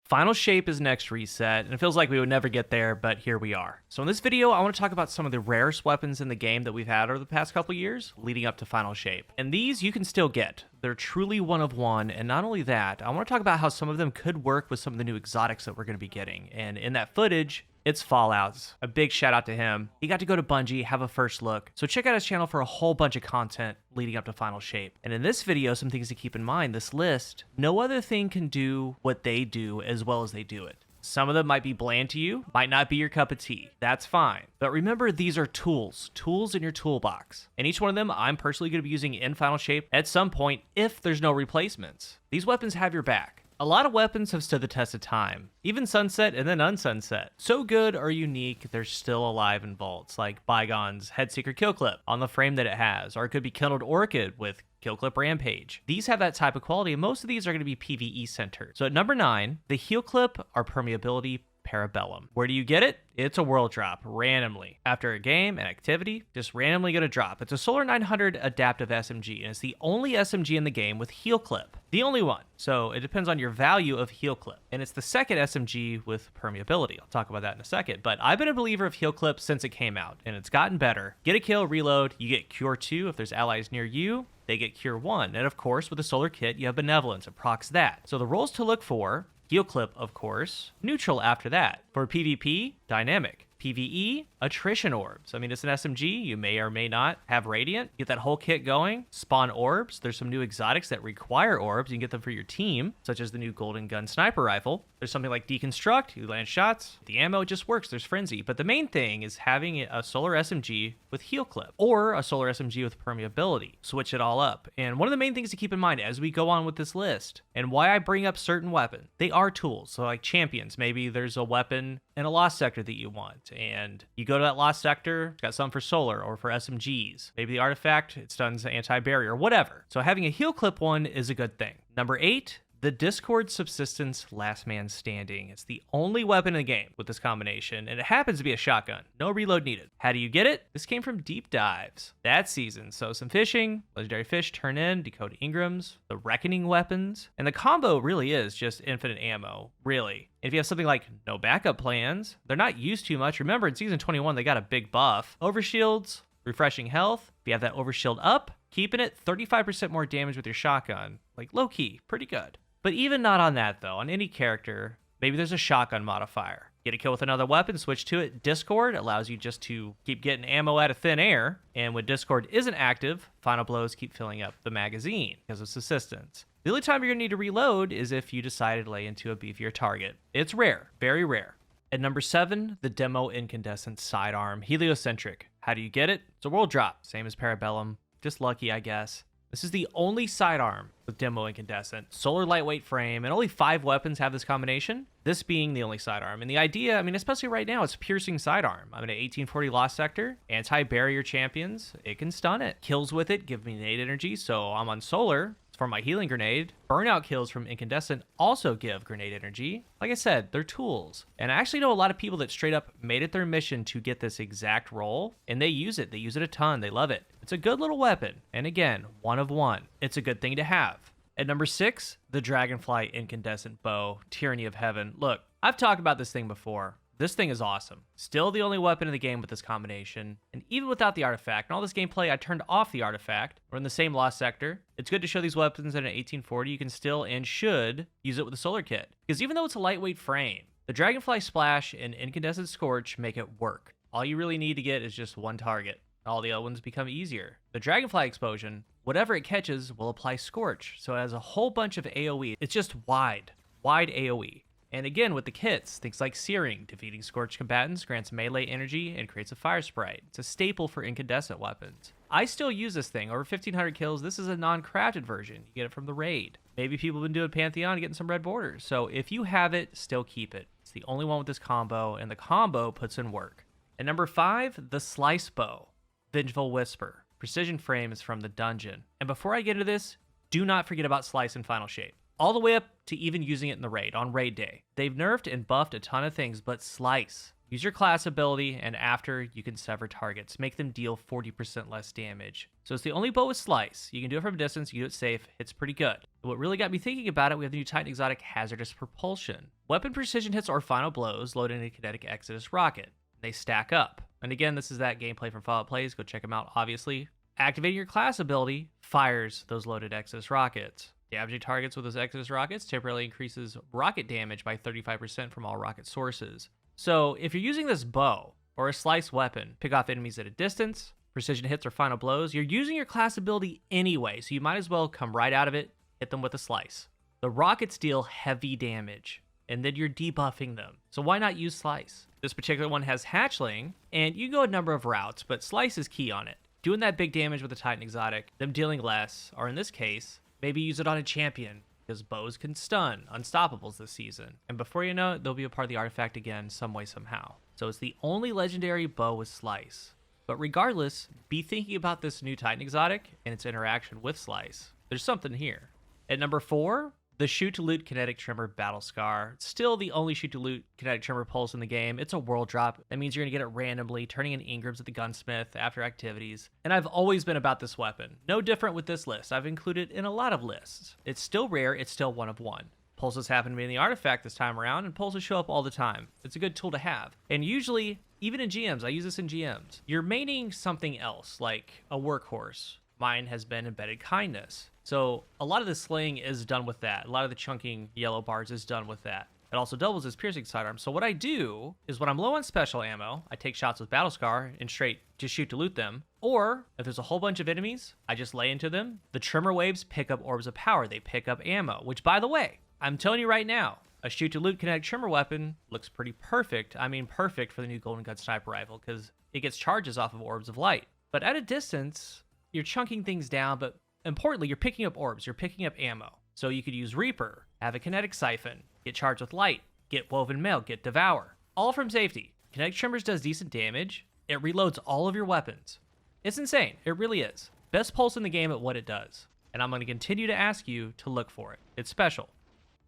Final Shape is next reset, and it feels like we would never get there, but here we are. So in this video, I want to talk about some of the rarest weapons in the game that we've had over the past couple years, leading up to Final Shape. And these you can still get. They're truly one of one, and not only that, I want to talk about how some of them could work with some of the new exotics that we're going to be getting. And in that footage, it's Fallout's. A big shout out to him. He got to go to Bungie, have a first look. So check out his channel for a whole bunch of content leading up to Final Shape. And in this video, some things to keep in mind. This list, no other thing can do what they do as well as they do it. Some of them might be bland to you, might not be your cup of tea. That's fine. But remember, these are tools in your toolbox. And each one of them, I'm personally going to be using in Final Shape at some point if there's no replacements. These weapons have your back. A lot of weapons have stood the test of time, even sunset and then unsunset. So good or unique, they're still alive in vaults, like Bygone's Headseeker Kill Clip on the frame that it has, or it could be Kindled Orchid with Kill Clip Rampage. These have that type of quality, and most of these are going to be PvE centered. So at number 9, the Heal Clip or Permeability Parabellum. Where do you get it? It's a world drop, randomly. After a game, an activity, just randomly gonna drop. It's a Solar 900 adaptive SMG, and it's the only SMG in the game with Heal Clip. The only one. So it depends on your value of Heal Clip. And it's the second SMG with permeability. I'll talk about that in a second. But I've been a believer of Heal Clip since it came out, and it's gotten better. Get a kill, reload, you get Cure 2 if there's allies near you. They get Cure 1. And of course, with the Solar Kit, you have Benevolence. It procs that. So the roles to look for: Heal Clip, of course. Neutral after that. For PvP, Dynamic. PvE, Attrition Orbs. I mean, it's an SMG. You may or may not have Radiant. Get that whole kit going. Spawn Orbs. There's some new exotics that require orbs. You can get them for your team, such as the new Golden Gun Sniper Rifle. There's something like Deconstruct. You land shots. The ammo just works. There's Frenzy. But the main thing is having a Solar SMG with Heal Clip or a Solar SMG with Permeability. Switch it all up. And one of the main things to keep in mind as we go on with this list, and why I bring up certain weapons, they are tools. So like champions, maybe there's a weapon in a lost sector that you want, and you go to that lost sector, it's got some for solar or for SMGs. Maybe the artifact, it stuns anti-barrier, whatever. So having a Heal Clip one is a good thing. Number 8, the Discord Subsistence Last Man Standing. It's the only weapon in the game with this combination, and it happens to be a shotgun. No reload needed. How do you get it? This came from Deep Dives that season. So some fishing, legendary fish turn in, decode Ingrams, the Reckoning weapons, and the combo really is just infinite ammo, really. If you have something like no backup plans, they're not used too much. Remember, in Season 21, they got a big buff. Overshields, refreshing health. If you have that overshield up, keeping it 35% more damage with your shotgun. Like, low-key, pretty good. But even not on that, though, on any character, maybe there's a shotgun modifier. Get a kill with another weapon, switch to it. Discord allows you just to keep getting ammo out of thin air. And when Discord isn't active, Final Blows keep filling up the magazine because of subsistence. The only time you're going to need to reload is if you decide to lay into a beefier target. It's rare, very rare. At number 7, the Demo Incandescent Sidearm Heliocentric. How do you get it? It's a world drop, same as Parabellum. Just lucky, I guess. This is the only sidearm with Demo Incandescent, solar lightweight frame, and only 5 weapons have this combination, this being the only sidearm. And the idea, I mean, especially right now, it's piercing sidearm. I'm in an 1840 Lost Sector, anti-barrier champions, it can stun it. Kills with it give me nade energy, so I'm on solar for my healing grenade. Burnout kills from Incandescent also give grenade energy. Like I said, they're tools. And I actually know a lot of people that straight up made it their mission to get this exact role, and they use it. They use it a ton. They love it. It's a good little weapon. And again, one of one. It's a good thing to have. At number 6, the Dragonfly Incandescent Bow, Tyranny of Heaven. Look, I've talked about this thing before. This thing is awesome. Still the only weapon in the game with this combination. And even without the artifact, and all this gameplay, I turned off the artifact. We're in the same Lost Sector. It's good to show these weapons in an 1840. You can still and should use it with a solar kit. Because even though it's a lightweight frame, the Dragonfly Splash and Incandescent Scorch make it work. All you really need to get is just one target. All the other ones become easier. The Dragonfly Explosion, whatever it catches, will apply Scorch. So it has a whole bunch of AoE. It's just wide AoE. And again, with the kits, things like Searing, defeating Scorched combatants grants melee energy and creates a fire sprite. It's a staple for incandescent weapons. I still use this thing. Over 1,500 kills. This is a non-crafted version. You get it from the raid. Maybe people have been doing Pantheon and getting some red borders. So if you have it, still keep it. It's the only one with this combo, and the combo puts in work. At number 5, the Slice Bow, Vengeful Whisper. Precision frames from the dungeon. And before I get into this, do not forget about Slice in Final Shape. All the way up to even using it in the raid, on raid day. They've nerfed and buffed a ton of things, but Slice, Use your class ability, and after, you can sever targets. Make them deal 40% less damage. So it's the only bow with Slice. You can do it from a distance, you can do it safe, it's pretty good. What really got me thinking about it, we have the new Titan exotic Hazardous Propulsion. Weapon precision hits or final blows load in a kinetic Exodus rocket. They stack up. And again, this is that gameplay from Fallout Plays, go check them out, obviously. Activating your class ability fires those loaded Exodus rockets. Damaging targets with those Exodus rockets temporarily increases rocket damage by 35% from all rocket sources. So if you're using this bow or a slice weapon, pick off enemies at a distance, precision hits or final blows, you're using your class ability anyway, so you might as well come right out of it, hit them with a slice. The rockets deal heavy damage, and then you're debuffing them. So why not use slice? This particular one has hatchling, and you can go a number of routes, but slice is key on it. Doing that big damage with a Titan exotic, them dealing less, or in this case, maybe use it on a champion, because bows can stun unstoppables this season. And before you know it, they'll be a part of the artifact again some way, somehow. So it's the only legendary bow with Slice. But regardless, be thinking about this new Titan exotic and its interaction with Slice. There's something here. At number 4, the Shoot to Loot Kinetic Tremor Battle Scar. Still the only Shoot to Loot Kinetic Tremor pulse in the game. It's a world drop. That means you're going to get it randomly, turning in Ingrams at the gunsmith after activities. And I've always been about this weapon. No different with this list. I've included it in a lot of lists. It's still rare. It's still one of one. Pulses happen to be in the artifact this time around, and pulses show up all the time. It's a good tool to have. And usually, even in GMs, I use this in GMs, you're maining something else, like a workhorse. Mine has been Indebted Kindness. So a lot of the slaying is done with that. A lot of the chunking yellow bars is done with that. It also doubles as piercing sidearm. So what I do is when I'm low on special ammo, I take shots with Battle Scar and straight just shoot to loot them. Or if there's a whole bunch of enemies, I just lay into them. The Tremor Waves pick up Orbs of Power. They pick up ammo, which by the way, I'm telling you right now, a shoot to loot kinetic tremor weapon looks pretty perfect. I mean perfect for the new Golden Gun Sniper Rifle because it gets charges off of Orbs of Light. But at a distance, you're chunking things down, but importantly, you're picking up orbs, you're picking up ammo. So you could use Reaper, have a kinetic siphon, get charged with light, get woven mail, get devour. All from safety. Kinetic Tremors does decent damage. It reloads all of your weapons. It's insane. It really is. Best pulse in the game at what it does. And I'm going to continue to ask you to look for it. It's special.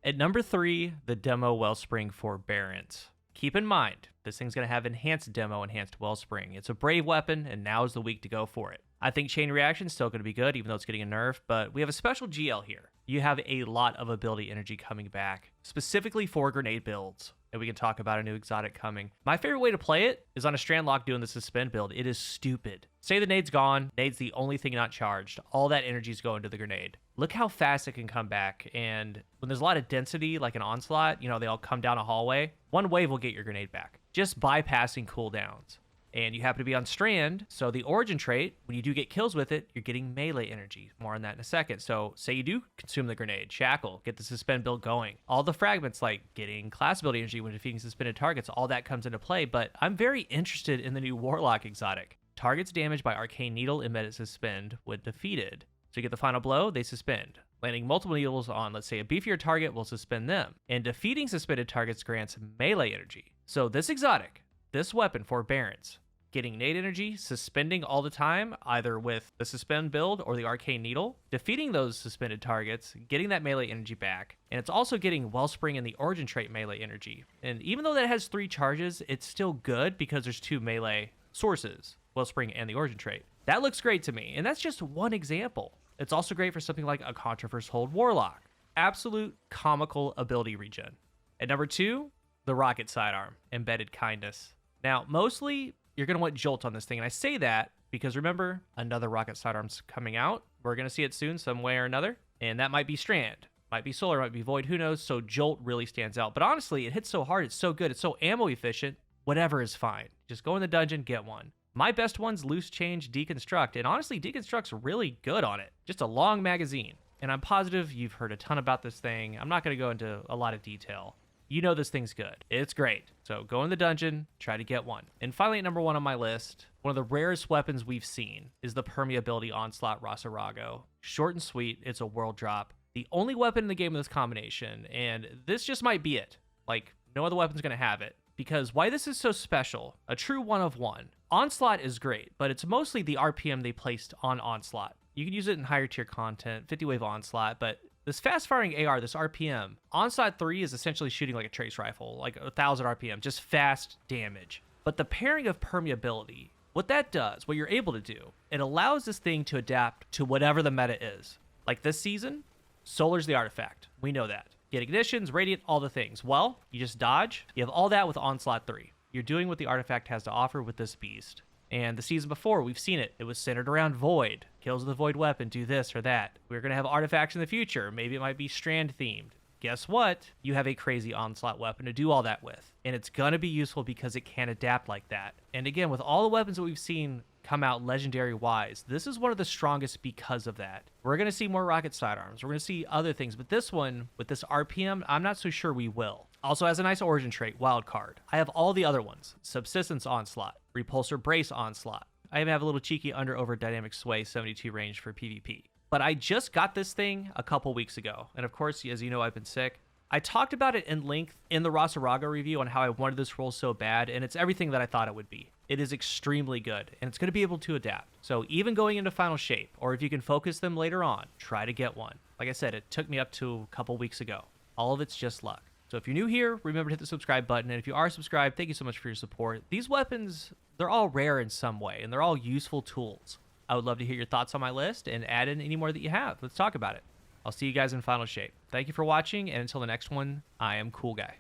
At number 3, the Demo Wellspring Forbearance. Keep in mind, this thing's going to have enhanced demo, enhanced Wellspring. It's a brave weapon, and now is the week to go for it. I think Chain Reaction is still going to be good, even though it's getting a nerf, but we have a special GL here. You have a lot of ability energy coming back, specifically for grenade builds, and we can talk about a new exotic coming. My favorite way to play it is on a Strand Lock doing the Suspend build. It is stupid. Say the nade's gone, nade's the only thing not charged. All that energy's going to the grenade. Look how fast it can come back, and when there's a lot of density, like an Onslaught, you know, they all come down a hallway, one wave will get your grenade back, just bypassing cooldowns. And you happen to be on Strand, so the Origin trait, when you do get kills with it, you're getting melee energy. More on that in a second. So say you do consume the grenade, Shackle, get the Suspend build going. All the fragments, like getting class ability energy when defeating suspended targets, all that comes into play. But I'm very interested in the new Warlock exotic. Targets damaged by Arcane Needle embedded suspend when defeated. So you get the final blow, they suspend. Landing multiple needles on, let's say, a beefier target will suspend them. And defeating suspended targets grants melee energy. So this exotic, this weapon, Forbearance, getting nade energy, suspending all the time, either with the Suspend build or the Arcane Needle, defeating those suspended targets, getting that melee energy back, and it's also getting Wellspring and the Origin trait melee energy. And even though that has 3 charges, it's still good because there's 2 melee sources, Wellspring and the Origin trait. That looks great to me, and that's just one example. It's also great for something like a Contraverse Hold Warlock. Absolute comical ability regen. At number 2, the Rocket Sidearm, Indebted Kindness. Now, mostly, you're going to want Jolt on this thing, and I say that because remember, another Rocket Sidearm's coming out. We're going to see it soon, some way or another, and that might be Strand, might be Solar, might be Void, who knows, so Jolt really stands out. But honestly, it hits so hard, it's so good, it's so ammo efficient, whatever is fine. Just go in the dungeon, get one. My best one's Loose Change Deconstruct, and honestly, Deconstruct's really good on it. Just a long magazine, and I'm positive you've heard a ton about this thing. I'm not going to go into a lot of detail. You know this thing's good. It's great. So go in the dungeon, try to get one. And finally, at number 1 on my list, one of the rarest weapons we've seen is the Permeability Onslaught Ros Arago. Short and sweet, it's a world drop. The only weapon in the game with this combination, and this just might be it. Like, no other weapon's going to have it. Because why this is so special, a true one of one. Onslaught is great, but it's mostly the RPM they placed on Onslaught. You can use it in higher tier content, 50 wave Onslaught, but This fast-firing AR, this RPM, Onslaught 3 is essentially shooting like a trace rifle, like 1,000 RPM, just fast damage. But the pairing of permeability, what that does, what you're able to do, it allows this thing to adapt to whatever the meta is. Like this season, Solar's the artifact. We know that. Get ignitions, radiant, all the things. Well, you just dodge. You have all that with Onslaught 3. You're doing what the artifact has to offer with this beast. And the season before, we've seen it. It was centered around Void. Kills with the Void weapon, do this or that. We're going to have artifacts in the future. Maybe it might be Strand themed. Guess what? You have a crazy Onslaught weapon to do all that with. And it's going to be useful because it can adapt like that. And again, with all the weapons that we've seen come out legendary-wise, this is one of the strongest because of that. We're going to see more rocket sidearms. We're going to see other things. But this one, with this RPM, I'm not so sure we will. Also has a nice origin trait, wild card. I have all the other ones. Subsistence Onslaught, Repulsor Brace Onslaught. I even have a little cheeky under-over dynamic sway 72 range for PvP. But I just got this thing a couple weeks ago. And of course, as you know, I've been sick. I talked about it in length in the Ros Arago review on how I wanted this roll so bad, and it's everything that I thought it would be. It is extremely good, and it's going to be able to adapt. So even going into final shape, or if you can focus them later on, try to get one. Like I said, it took me up to a couple weeks ago. All of it's just luck. So if you're new here, remember to hit the subscribe button, and if you are subscribed, thank you so much for your support. These weapons, they're all rare in some way, and they're all useful tools. I would love to hear your thoughts on my list, and add in any more that you have. Let's talk about it. I'll see you guys in final shape. Thank you for watching, and until the next one, I am CoolGuy.